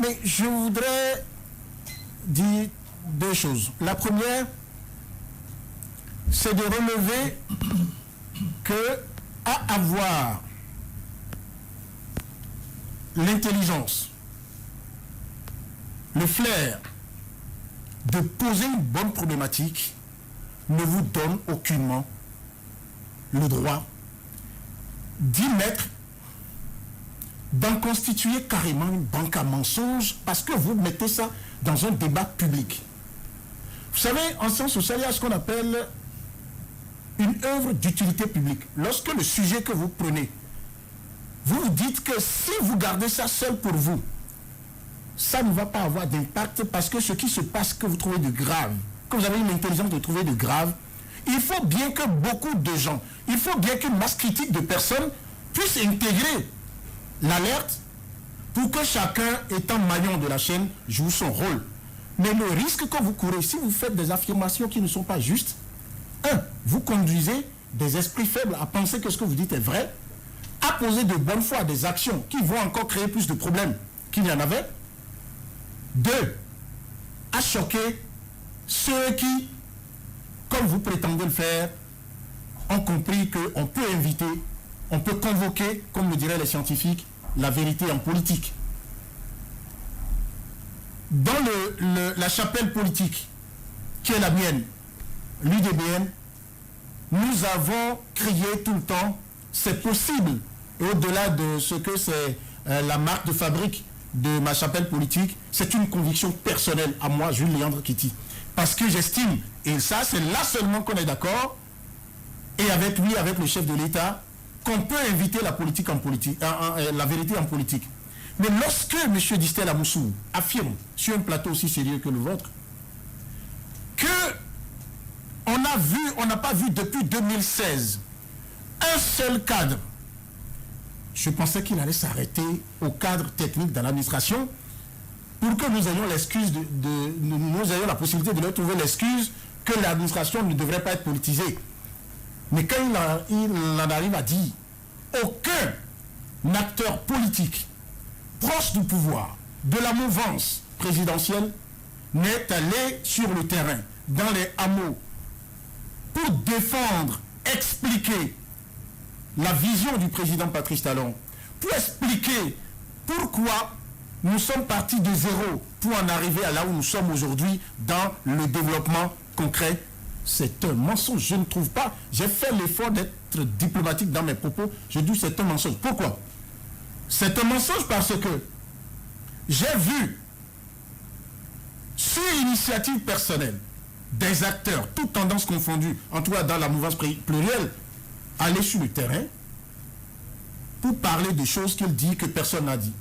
Mais je voudrais dire deux choses. La première, c'est de relever que à avoir l'intelligence, le flair de poser une bonne problématique ne vous donne aucunement le droit d'y mettre, d'en constituer carrément une banque à mensonges parce que vous mettez ça dans un débat public. Vous savez, en sciences sociales, il y a ce qu'on appelle une œuvre d'utilité publique. Lorsque le sujet que vous prenez, vous vous dites que si vous gardez ça seul pour vous, ça ne va pas avoir d'impact parce que ce qui se passe que vous trouvez de grave, que vous avez une intelligence de trouver de grave, il faut bien que beaucoup de gens, il faut bien qu'une masse critique de personnes puisse intégrer l'alerte pour que chacun, étant maillon de la chaîne, joue son rôle. Mais le risque que vous courez, si vous faites des affirmations qui ne sont pas justes, vous conduisez des esprits faibles à penser que ce que vous dites est vrai, à poser de bonne foi des actions qui vont encore créer plus de problèmes qu'il y en avait. 2, à choquer ceux qui, comme vous prétendez le faire, ont compris qu'on peut inviter, on peut convoquer, comme le diraient les scientifiques, la vérité en politique. Dans la chapelle politique, qui est la mienne, l'UDBN, nous avons crié tout le temps, c'est possible, et au-delà de ce que c'est la marque de fabrique de ma chapelle politique, c'est une conviction personnelle à moi, Jules Léandre Kitty. Parce que j'estime, et ça c'est là seulement qu'on est d'accord, et avec lui, avec le chef de l'État, qu'on peut inviter la politique en politique, la vérité en politique. Mais lorsque M. Distel Amoussou affirme, sur un plateau aussi sérieux que le vôtre, que on n'a pas vu depuis 2016 un seul cadre, je pensais qu'il allait s'arrêter au cadre technique de l'administration pour que nous ayons l'excuse nous ayons la possibilité de leur trouver l'excuse que l'administration ne devrait pas être politisée. Mais quand il en arrive à dire aucun acteur politique proche du pouvoir, de la mouvance présidentielle, n'est allé sur le terrain, dans les hameaux, pour défendre, expliquer la vision du président Patrice Talon, pour expliquer pourquoi nous sommes partis de zéro pour en arriver à là où nous sommes aujourd'hui dans le développement concret. C'est un mensonge, je ne trouve pas. J'ai fait l'effort d'être diplomatique dans mes propos, je dis c'est un mensonge. Pourquoi? C'est un mensonge parce que j'ai vu, sur initiative personnelle, des acteurs, toutes tendances confondues, en tout cas dans la mouvance plurielle, aller sur le terrain pour parler de choses qu'il dit que personne n'a dit.